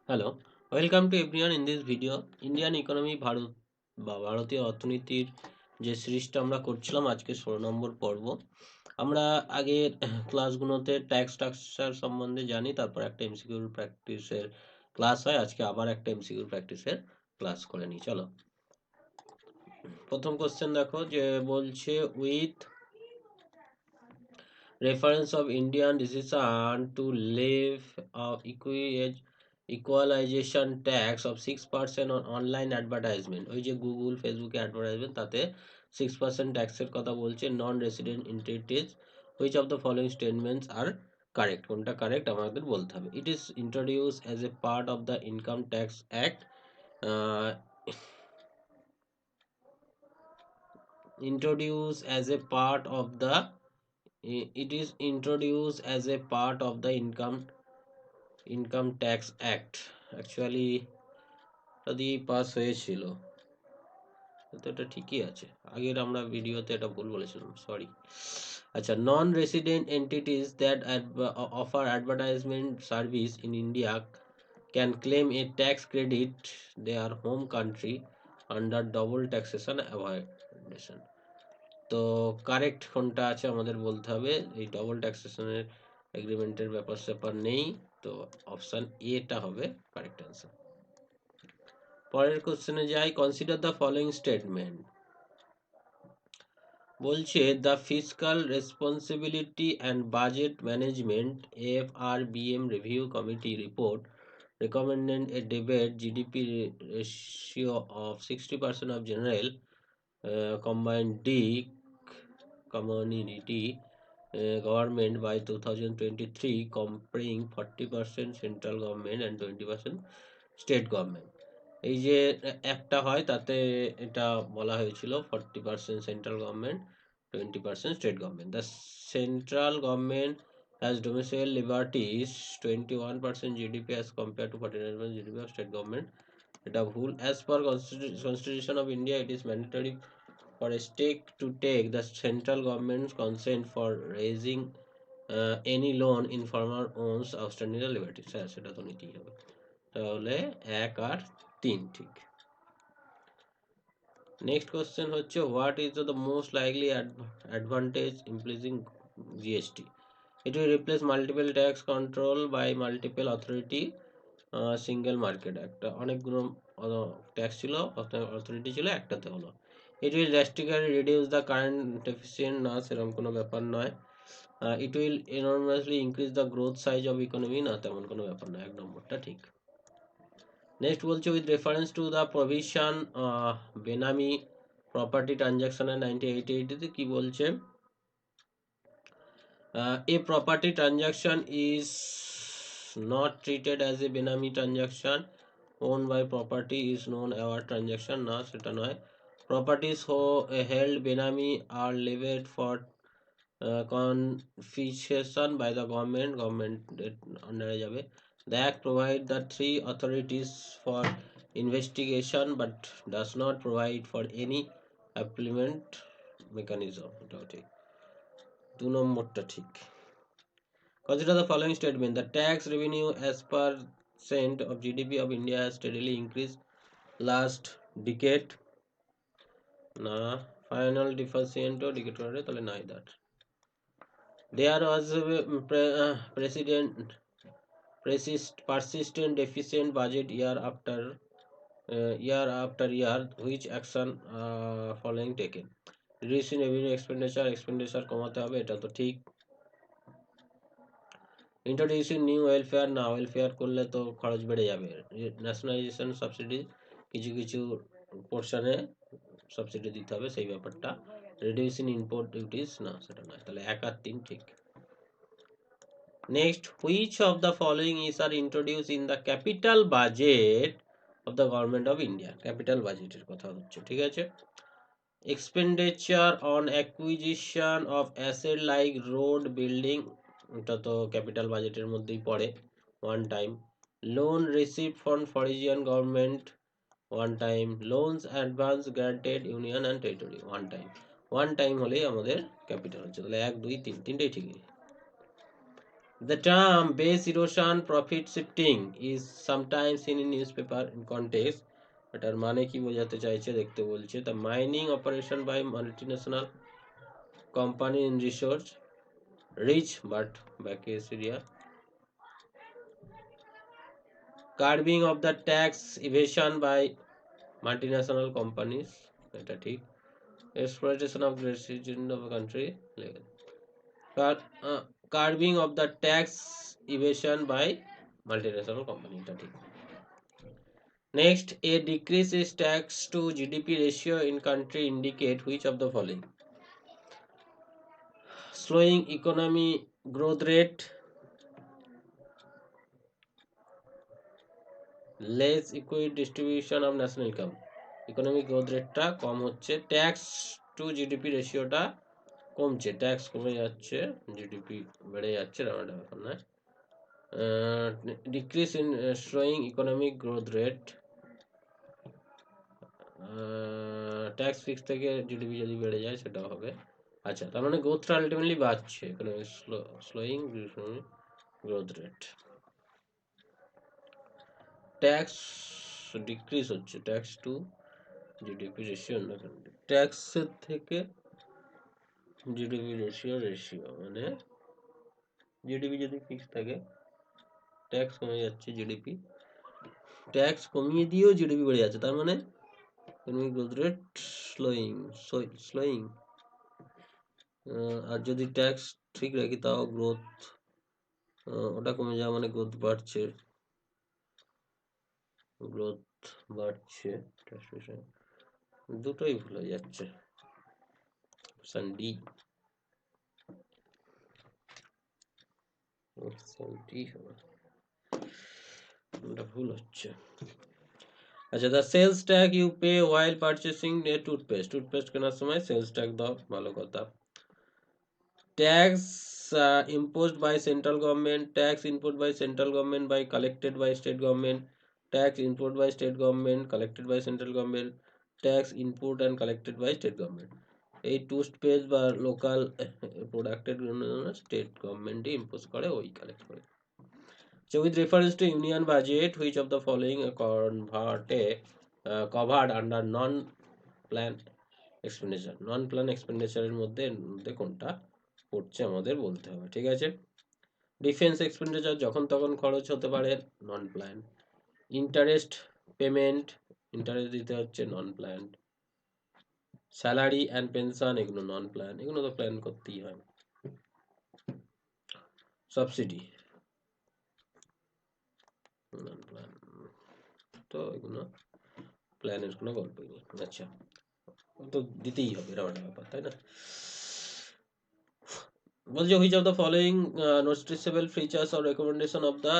Hello, welcome to everyone in this video. Indian economy ভারতীয় অর্থনীতির যে সিরিজটা আমরা করছিলাম, আজকে 16 নম্বর পর্ব। আমরা আগের ক্লাসগুলোতে ট্যাক্স স্ট্রাকচার সম্বন্ধে জানি, তারপর একটা এমসিকিউ প্র্যাকটিসের ক্লাস হয়। আজকে আবার একটা এমসিকিউ প্র্যাকটিসের ক্লাস করে নিই। চলো, প্রথম কোশ্চেন দেখো, যে বলছে with reference of Indian decision to leave equalization tax of 6% on online advertisement, ওই যে গুগল ফেসবুকে অ্যাডভার্টাইজমেন্ট, তাতে 6% ট্যাক্সের কথা বলছে। Non resident entities, which of the following statements are correct, কোনটা কারেক্ট আমাদের বলতে হবে। It is introduce as a part of the income tax act, introduced as a part of the it is introduced as a part of the income tax act. Actually যদি pass হয়েছিল তো এটা ঠিকই আছে, আগের আমরা ভিডিওতে এটা ভুল বলেছিলাম, সরি। আচ্ছা, non resident entities that offer advertisement service in India can claim a tax credit their home country under double taxation avoidation. তো কারেক্ট কোনটা আছে আমাদের বলতে হবে। এই ডবল ট্যাক্সেশনের এগ্রিমেন্টের ব্যাপার স্যাপার নেই, তো অপশন এটা হবে কারেক্ট অ্যান্সার। পরের কোশ্চেনে যাই। Consider the following statement. বলছে the fiscal responsibility and budget management FRBM review committee report recommended a debate GDP ratio of 60% of general combined D community government by 2023, comparing 40% central government and 20% state government. এই যে একটা হয় তাতে এটা বলা হয়েছিল 40% central government, 20% state government. The central government has domicile liberties 21% GDP as compare to 49% GDP of state government. এটা ভুল। As per constitution of India, it is mandatory for a state to take the central government's consent for raising any loan in farmer owns outstanding liabilities। হ্যাঁ, সেটা তো নিতেই হবে। তাহলে 1 আর 3 ঠিক। নেক্সট কোশ্চেন হচ্ছে what is the most likely advantage implementing GST. It will replace multiple tax control by multiple authority single market. একটা অনেকগুলো ট্যাক্স ছিল, অথরিটি ছিল, একটাতে হলো। It will drastically reduce the current deficient, না সেরকম কোনো ব্যাপার নয়। It will enormously increase the growth size of economy, না তেমন কোনো ব্যাপার নয়, 1 নম্বরটা ঠিক। নেক্সট বলছে with reference to the provision benami property ট্রানজাকশনের 1988 কি বলছে। A property transaction is not treated as a benami transaction. Owned by property is known as transaction, না সেটা নয়। Properties held benami are levied for confiscation by the government under যাবে। The act provides the 3 authorities for investigation but does not provide for any appellate mechanism, এটাও ঠিক। 2 নম্বরটা ঠিক। Consider the following statement. The tax revenue as percent of GDP of India has steadily increased last decade. Na final deficient or decade করে তাহলে neither. There was a persistent deficient budget year after year. Which action following taken? Reducing revenue expenditure কমাতে হবে, এটা তো ঠিক। Introducing new welfare, না welfare করলে তো খরচ বেড়ে যাবে। ন্যাশনালাইজেশন সাবসিডি, কিছু কিছু পোর্শনে সাবসিডি দিতে হবে, সেই ব্যাপারটা। রিডিউসিং ইম্পোর্ট ডিউটিস, না সেটা নয়, তাহলে 1 আর 3 ঠিক। Next, which of the following is are introduce in the capital budget of the government of India. Capital বাজেটের কথা হচ্ছে, ঠিক আছে। Expenditure on acquisition of asset like road building, এটা তো ক্যাপিটাল বাজেটের মধ্যেই পড়ে, 1 time. Loan receive from foreign government, 1 time. Loans advance granted union and territory, 1 time. 1 time হলেই আমাদের ক্যাপিটাল হচ্ছে, তাহলে 1 2 3 তিনটেই ঠিক। The term base erosion profit shifting is sometimes seen in newspaper in context. এটার মানে কি বোঝাতে চাইছে দেখতে বলছে the mining operation by multinational company in resource rich but backward area, curbing of the tax evasion by multinational companies, এটা ঠিক, exploitation of residents of a country, curbing of the tax evasion by multinational company, এটা ঠিক. Next, a decrease in tax to GDP ratio in country indicate which of the following? Slowing economy growth rate, less equal distribution of national income. Economic growth rate টা কম হচ্ছে, tax two GDP রেশিওটা কমছে, tax কমে যাচ্ছে, GDP বেড়ে যাচ্ছে, এরকম ব্যাপার না। Decrease in slowing economic growth rate, tax fix থেকে জিডিপি যদি বেড়ে যায় সেটাও হবে। আচ্ছা, তার মানে গ্রোথটা আলটিমেটলি বাড়ছে, এখানে slowing growth rate. Tax decrease হচ্ছে, ট্যাক্স টু জিডিপি রেশিও না, ট্যাক্সের থেকে জিডিপি রেশিও মানে জিডিপি যদি ফিক্স থাকে, ট্যাক্স কমে যাচ্ছে, জিডিপি ট্যাক্স কমিয়ে দিয়েও জিডিপি বেড়ে যাচ্ছে, তার মানে economic growth rate slowing slowing. আর যদি ট্যাক্স ঠিক রাখি তাও গ্রোথ, ওটা কমে যাওয়া মানে গ্রোথ বাড়ছে, গ্রোথ বাড়ছে, দুটোই ভুল হয়ে যাচ্ছে, অপশন ডি, অপশন ডি হবে, ওটা ভুল হচ্ছে। আচ্ছা, the sales tag you pay while purchasing a toothpaste, toothpaste কেনার সময় সেলস ট্যাগ দাও, ভালো কথা। Tax imposed by central government, tax imposed by central government by collected by state government, tax imposed by state government collected by central government, tax input and collected by state government. এই toothpaste বা local প্রোডাক্টের জন্য state গভর্নমেন্টই impose করে, ওই collect করে। So with reference to union budget, which of the following covered under non-plan expenditure? Non-plan expenditure এর মধ্যে কোনটা পড়ছে আমাদের বলতে হবে, ঠিক আছে। ডিফেন্স এক্সপেন্ডিচার যখন তখন খরচ হতে পারে, নন প্ল্যান। ইন্টারেস্ট পেমেন্ট, ইন্টারেস্ট দিতে হচ্ছে, নন প্ল্যান। স্যালারি অ্যান্ড পেনশন, এগুলো নন প্ল্যান, এগুলো তো প্ল্যান করতেই হয়। সাবসিডি নন প্ল্যান, তো এগুলো প্ল্যানের কোনো গল্পই নেই। আচ্ছা, তো দিতেই হবে, এরকম একটা ব্যাপার, তাই না। বলছে which of the following noticeable features or recommendation of the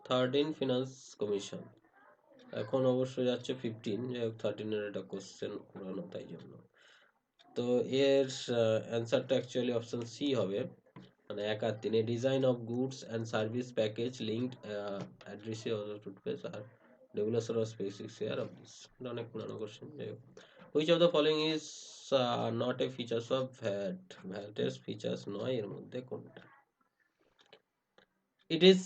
13 finance commission. এখন অবশ্য যাচ্ছে 15, যাই হোক 13-এর একটা কোশ্চেন পুরানো, তাই জন্য। তো এর অ্যান্সারটা অ্যাকচুয়ালি অপশন সি হবে, মানে 1 আর 3, design of goods and service package linked অ্যাড্রেসে অফ টুথপেস্ট আর regulation of specific share of this, এটা অনেক পুরানো কোশ্চেন। যাই হোক, which of the following is not a features of VAT, ভ্যাটের ফিচার্স নয় এর মধ্যে কোনটা? It is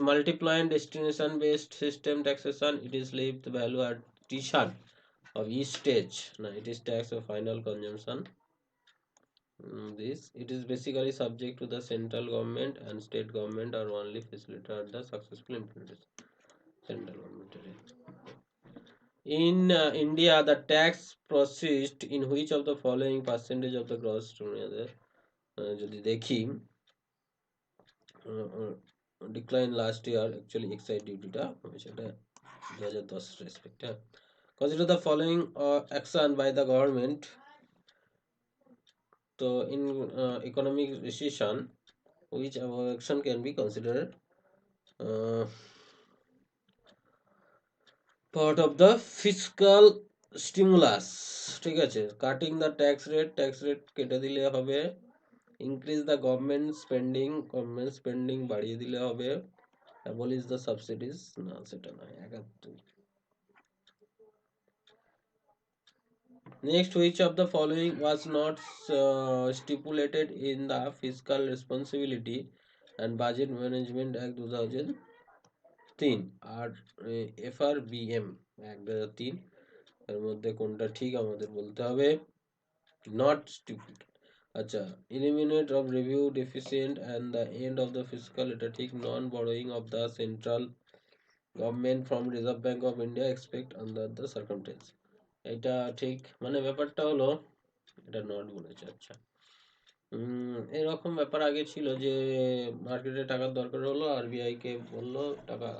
multiply and destination based system taxation, it is leave the value addition of each stage, no, it is tax of final consumption. This it is basically subject to the central government and state government are only facilitate the successful implementation central government. In India, the tax processed in which of the following percentage of the gross যদি দেখি decline last year, actually excise duty-টা সেটা 2010 respect, consider the following action by the government. So in economic recession, which action can be considered part of the fiscal stimulus, ঠিক আছে। Cutting the tax rate, tax rate কেটে দিলে হবে। Increase the government spending বাড়িয়ে দিলে হবে। Abolish the subsidies, না সেটা নয়, 71। Next, which of the following was not stipulated in the fiscal responsibility and budget management act 2003 আর FRBM অ্যাক্ট 2003 এর মধ্যে কোনটা ঠিক আমাদের বলতে হবে। Not stupid. আচ্ছা, eliminate of review deficient and the end of the fiscal, এটা ঠিক। নন borrowing of the central government from Reserve Bank of India expect under the circumstance, এটা ঠিক। মানে ব্যাপারটা হলো এটা নট বলেছে। আচ্ছা, এরকম ব্যাপার আগে ছিল যে মার্কেটে টাকার দরকার হলো, আরবিআই কে বললো টাকা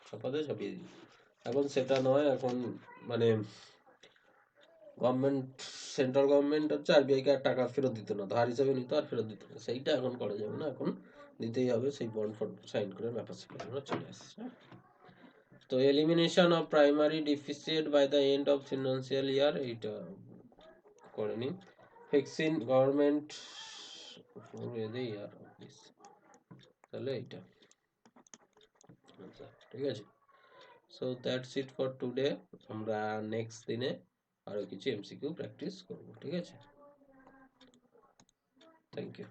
ছাপাতে, ছাপিয়ে দিল। এখন সেটা নয়, এখন মানে গভর্নমেন্ট, সেন্ট্রাল গভর্নমেন্ট হচ্ছে আরবিআই কে আর টাকা ফেরত দিত না, ধার হিসাবে নিত আর ফেরত দিত না। সেইটা এখন করা যাবে না, এখন দিতেই হবে। সেই বন্ড ফন্ড সাইন করে ব্যাপার স্যাপারগুলো চলে আসছে। তো elimination of primary deficit by the end of financial year, এইটা করেনি। ফিক্সিং গভর্নমেন্ট ইয়ার অফিস, তাহলে এইটা। আচ্ছা, ঠিক আছে। So that's it for today. আমরা নেক্সট দিনে আরো কিছু এমসিকিউ প্র্যাকটিস করব, ঠিক আছে। Thank you.